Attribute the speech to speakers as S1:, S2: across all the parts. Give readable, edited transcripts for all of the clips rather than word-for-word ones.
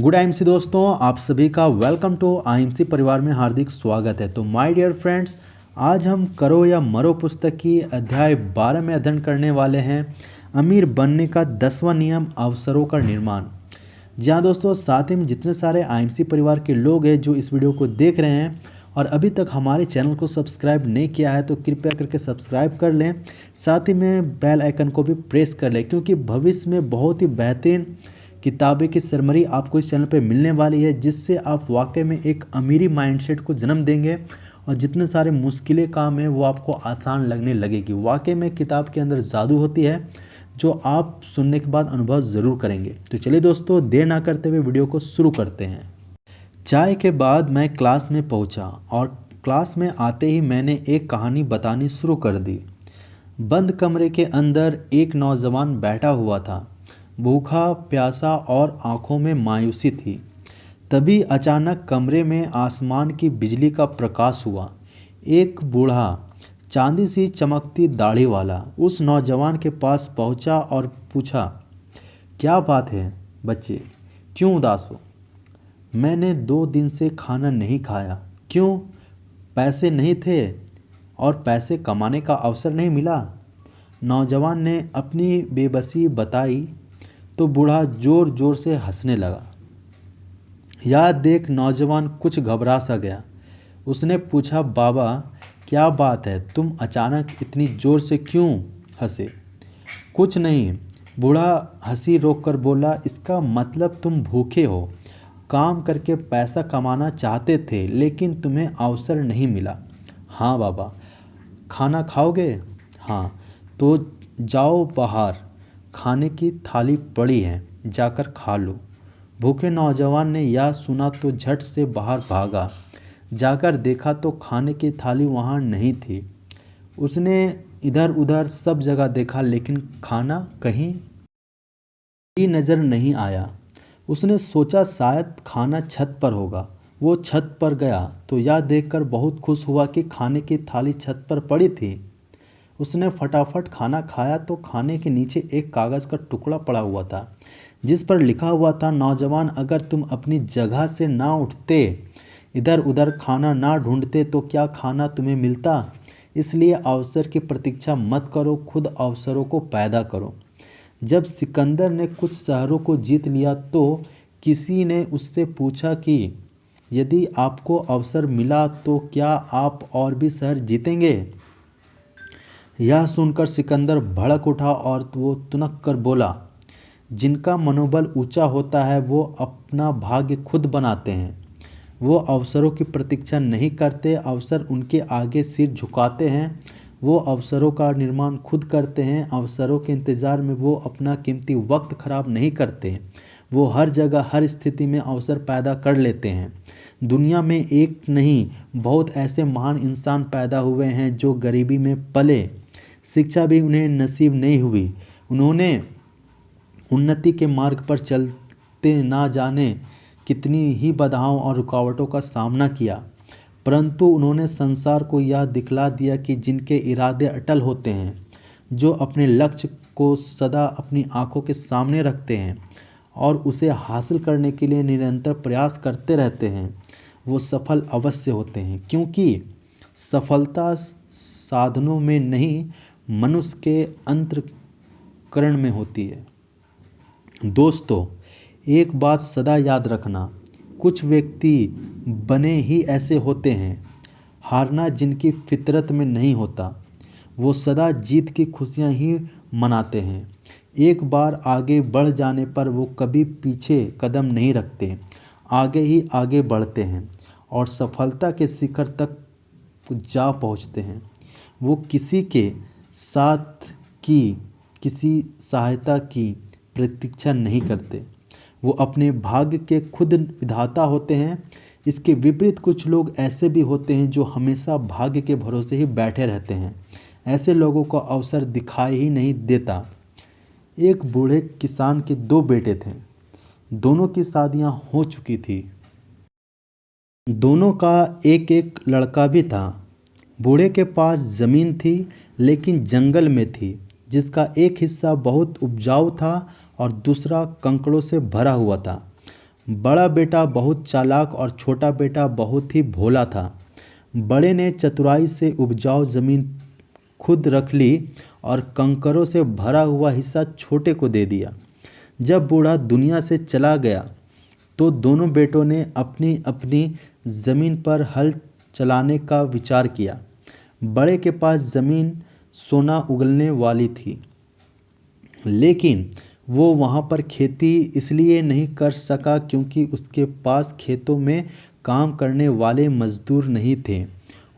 S1: Good IMC दोस्तों, आप सभी का वेलकम टू आईएमसी परिवार में हार्दिक स्वागत है। तो माय डियर फ्रेंड्स, आज हम करो या मरो पुस्तक की अध्याय 12 में अध्ययन करने वाले हैं अमीर बनने का 10वां नियम, अवसरों का निर्माण। जहाँ दोस्तों साथ ही में जितने सारे आईएमसी परिवार के लोग हैं जो इस वीडियो को देख रहे हैं और अभी तक हमारे चैनल को सब्सक्राइब नहीं किया है तो कृपया करके सब्सक्राइब कर लें, साथ ही में बेल आइकन को भी प्रेस कर लें, क्योंकि भविष्य में बहुत ही बेहतरीन किताबें की समरी आपको इस चैनल पे मिलने वाली है, जिससे आप वाकई में एक अमीरी माइंडसेट को जन्म देंगे और जितने सारे मुश्किलें काम हैं वो आपको आसान लगने लगेगी। वाकई में किताब के अंदर जादू होती है जो आप सुनने के बाद अनुभव ज़रूर करेंगे। तो चलिए दोस्तों, देर ना करते हुए वीडियो को शुरू करते हैं। चाय के बाद मैं क्लास में पहुंचा और क्लास में आते ही मैंने एक कहानी बतानी शुरू कर दी। बंद कमरे के अंदर एक नौजवान बैठा हुआ था, भूखा प्यासा और आंखों में मायूसी थी। तभी अचानक कमरे में आसमान की बिजली का प्रकाश हुआ। एक बूढ़ा चांदी सी चमकती दाढ़ी वाला उस नौजवान के पास पहुंचा और पूछा, क्या बात है बच्चे, क्यों उदास हो? मैंने 2 दिन से खाना नहीं खाया। क्यों? पैसे नहीं थे और पैसे कमाने का अवसर नहीं मिला। नौजवान ने अपनी बेबसी बताई तो बूढ़ा ज़ोर ज़ोर से हंसने लगा। यह देख नौजवान कुछ घबरा सा गया। उसने पूछा, बाबा क्या बात है, तुम अचानक इतनी ज़ोर से क्यों हंसे? कुछ नहीं, बूढ़ा हंसी रोककर बोला, इसका मतलब तुम भूखे हो, काम करके पैसा कमाना चाहते थे लेकिन तुम्हें अवसर नहीं मिला। हाँ बाबा। खाना खाओगे? हाँ। तो जाओ बाहर, खाने की थाली पड़ी है, जाकर खा लो। भूखे नौजवान ने यह सुना तो झट से बाहर भागा। जाकर देखा तो खाने की थाली वहाँ नहीं थी। उसने इधर उधर सब जगह देखा लेकिन खाना कहीं भी नज़र नहीं आया। उसने सोचा शायद खाना छत पर होगा। वो छत पर गया तो यह देखकर बहुत खुश हुआ कि खाने की थाली छत पर पड़ी थी। उसने फटाफट खाना खाया तो खाने के नीचे एक कागज़ का टुकड़ा पड़ा हुआ था, जिस पर लिखा हुआ था, नौजवान, अगर तुम अपनी जगह से ना उठते, इधर उधर खाना ना ढूंढते तो क्या खाना तुम्हें मिलता? इसलिए अवसर की प्रतीक्षा मत करो, खुद अवसरों को पैदा करो। जब सिकंदर ने कुछ शहरों को जीत लिया तो किसी ने उससे पूछा कि यदि आपको अवसर मिला तो क्या आप और भी शहर जीतेंगे? यह सुनकर सिकंदर भड़क उठा और वो तुनक कर बोला, जिनका मनोबल ऊंचा होता है वो अपना भाग्य खुद बनाते हैं। वो अवसरों की प्रतीक्षा नहीं करते, अवसर उनके आगे सिर झुकाते हैं। वो अवसरों का निर्माण खुद करते हैं। अवसरों के इंतज़ार में वो अपना कीमती वक्त खराब नहीं करते। वो हर जगह हर स्थिति में अवसर पैदा कर लेते हैं। दुनिया में एक नहीं बहुत ऐसे महान इंसान पैदा हुए हैं जो गरीबी में पले, शिक्षा भी उन्हें नसीब नहीं हुई, उन्होंने उन्नति के मार्ग पर चलते ना जाने कितनी ही बाधाओं और रुकावटों का सामना किया, परंतु उन्होंने संसार को यह दिखला दिया कि जिनके इरादे अटल होते हैं, जो अपने लक्ष्य को सदा अपनी आंखों के सामने रखते हैं और उसे हासिल करने के लिए निरंतर प्रयास करते रहते हैं, वो सफल अवश्य होते हैं। क्योंकि सफलता साधनों में नहीं, मनुष्य के अंतःकरण में होती है। दोस्तों, एक बात सदा याद रखना, कुछ व्यक्ति बने ही ऐसे होते हैं, हारना जिनकी फितरत में नहीं होता। वो सदा जीत की खुशियां ही मनाते हैं। एक बार आगे बढ़ जाने पर वो कभी पीछे कदम नहीं रखते, आगे ही आगे बढ़ते हैं और सफलता के शिखर तक जा पहुंचते हैं। वो किसी के साथ की किसी सहायता की प्रतीक्षा नहीं करते, वो अपने भाग्य के खुद विधाता होते हैं। इसके विपरीत कुछ लोग ऐसे भी होते हैं जो हमेशा भाग्य के भरोसे ही बैठे रहते हैं। ऐसे लोगों को अवसर दिखाई ही नहीं देता। एक बूढ़े किसान के 2 बेटे थे, दोनों की शादियां हो चुकी थी, दोनों का एक एक लड़का भी था। बूढ़े के पास ज़मीन थी लेकिन जंगल में थी, जिसका एक हिस्सा बहुत उपजाऊ था और दूसरा कंकड़ों से भरा हुआ था। बड़ा बेटा बहुत चालाक और छोटा बेटा बहुत ही भोला था। बड़े ने चतुराई से उपजाऊ जमीन खुद रख ली और कंकरों से भरा हुआ हिस्सा छोटे को दे दिया। जब बूढ़ा दुनिया से चला गया तो दोनों बेटों ने अपनी अपनी ज़मीन पर हल चलाने का विचार किया। बड़े के पास ज़मीन सोना उगलने वाली थी, लेकिन वो वहाँ पर खेती इसलिए नहीं कर सका क्योंकि उसके पास खेतों में काम करने वाले मज़दूर नहीं थे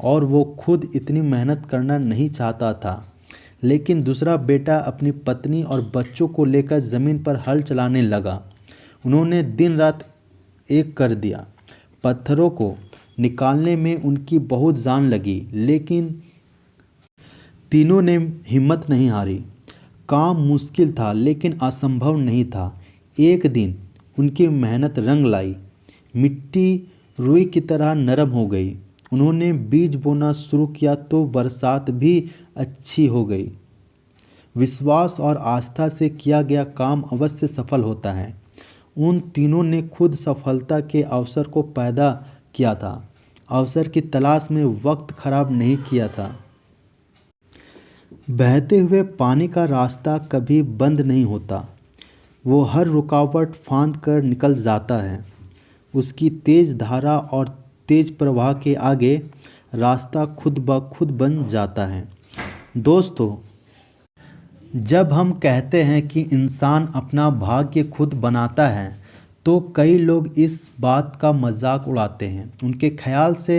S1: और वो खुद इतनी मेहनत करना नहीं चाहता था। लेकिन दूसरा बेटा अपनी पत्नी और बच्चों को लेकर ज़मीन पर हल चलाने लगा। उन्होंने दिन रात एक कर दिया। पत्थरों को निकालने में उनकी बहुत जान लगी, लेकिन तीनों ने हिम्मत नहीं हारी। काम मुश्किल था लेकिन असंभव नहीं था। एक दिन उनकी मेहनत रंग लाई। मिट्टी रुई की तरह नरम हो गई। उन्होंने बीज बोना शुरू किया तो बरसात भी अच्छी हो गई। विश्वास और आस्था से किया गया काम अवश्य सफल होता है। उन तीनों ने खुद सफलता के अवसर को पैदा किया था। अवसर की तलाश में वक्त खराब नहीं किया था। बहते हुए पानी का रास्ता कभी बंद नहीं होता। वो हर रुकावट फांद कर निकल जाता है। उसकी तेज धारा और तेज प्रवाह के आगे रास्ता खुद ब खुद बन जाता है। दोस्तों, जब हम कहते हैं कि इंसान अपना भाग्य खुद बनाता है तो कई लोग इस बात का मजाक उड़ाते हैं। उनके ख्याल से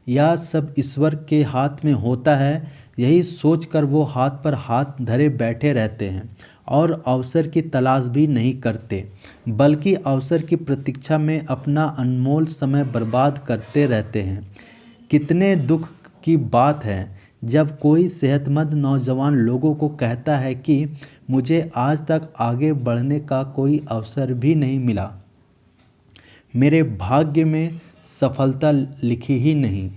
S1: यह सब ईश्वर के हाथ में होता है, यही सोचकर वो हाथ पर हाथ धरे बैठे रहते हैं और अवसर की तलाश भी नहीं करते, बल्कि अवसर की प्रतीक्षा में अपना अनमोल समय बर्बाद करते रहते हैं। कितने दुख की बात है जब कोई सेहतमंद नौजवान लोगों को कहता है कि मुझे आज तक आगे बढ़ने का कोई अवसर भी नहीं मिला, मेरे भाग्य में सफलता लिखी ही नहीं।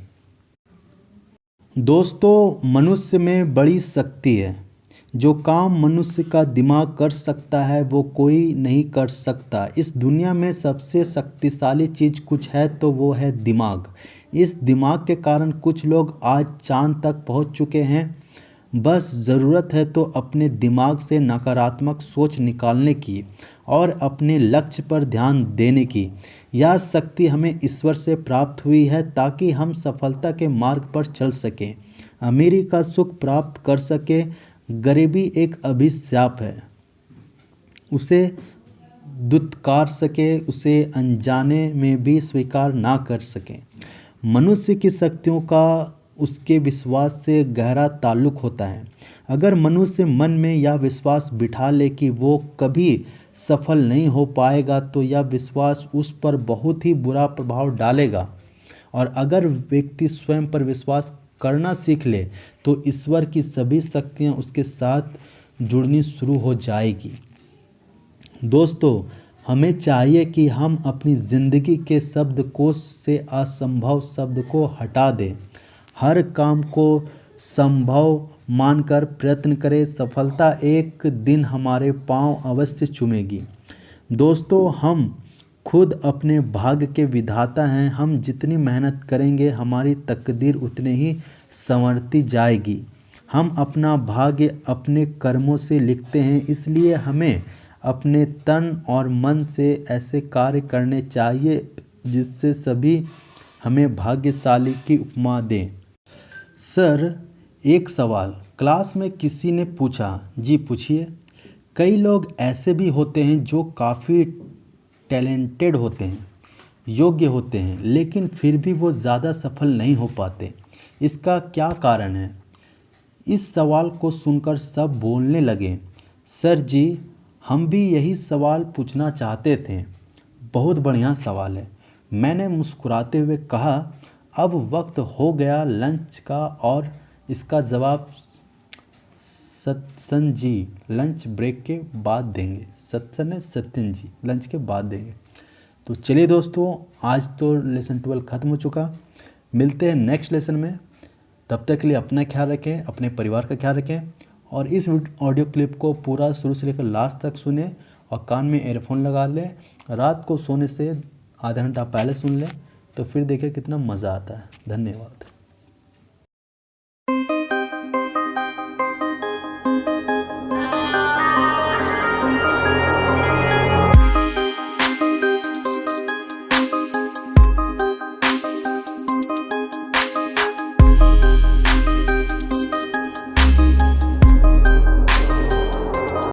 S1: दोस्तों, मनुष्य में बड़ी शक्ति है। जो काम मनुष्य का दिमाग कर सकता है वो कोई नहीं कर सकता। इस दुनिया में सबसे शक्तिशाली चीज़ कुछ है तो वो है दिमाग। इस दिमाग के कारण कुछ लोग आज चांद तक पहुंच चुके हैं। बस ज़रूरत है तो अपने दिमाग से नकारात्मक सोच निकालने की और अपने लक्ष्य पर ध्यान देने की। यह शक्ति हमें ईश्वर से प्राप्त हुई है ताकि हम सफलता के मार्ग पर चल सकें, अमीरी का सुख प्राप्त कर सकें। गरीबी एक अभिशाप है, उसे दुत्कार सके, उसे अनजाने में भी स्वीकार ना कर सकें। मनुष्य की शक्तियों का उसके विश्वास से गहरा ताल्लुक होता है। अगर मनुष्य मन में यह विश्वास बिठा ले कि वो कभी सफल नहीं हो पाएगा तो यह विश्वास उस पर बहुत ही बुरा प्रभाव डालेगा। और अगर व्यक्ति स्वयं पर विश्वास करना सीख ले तो ईश्वर की सभी शक्तियाँ उसके साथ जुड़नी शुरू हो जाएगी। दोस्तों, हमें चाहिए कि हम अपनी ज़िंदगी के शब्दकोश से असंभव शब्द को हटा दें। हर काम को संभव मानकर प्रयत्न करें। सफलता एक दिन हमारे पांव अवश्य चूमेगी। दोस्तों, हम खुद अपने भाग्य के विधाता हैं। हम जितनी मेहनत करेंगे हमारी तकदीर उतनी ही संवरती जाएगी। हम अपना भाग्य अपने कर्मों से लिखते हैं, इसलिए हमें अपने तन और मन से ऐसे कार्य करने चाहिए जिससे सभी हमें भाग्यशाली की उपमा दें। सर, एक सवाल क्लास में किसी ने पूछा। जी पूछिए। कई लोग ऐसे भी होते हैं जो काफ़ी टैलेंटेड होते हैं, योग्य होते हैं, लेकिन फिर भी वो ज़्यादा सफल नहीं हो पाते। इसका क्या कारण है? इस सवाल को सुनकर सब बोलने लगे। सर जी, हम भी यही सवाल पूछना चाहते थे। बहुत बढ़िया सवाल है, मैंने मुस्कुराते हुए कहा। अब वक्त हो गया लंच का और इसका जवाब सत्सन जी लंच ब्रेक के बाद देंगे। सत्यन जी लंच के बाद देंगे। तो चलिए दोस्तों, आज तो लेसन 12 ख़त्म हो चुका। मिलते हैं नेक्स्ट लेसन में। तब तक के लिए अपना ख्याल रखें, अपने परिवार का ख्याल रखें और इस ऑडियो क्लिप को पूरा शुरू से लेकर लास्ट तक सुने और कान में एयरफोन लगा लें, रात को सोने से आधा घंटा पहले सुन लें, तो फिर देखिए कितना मज़ा आता है। धन्यवाद।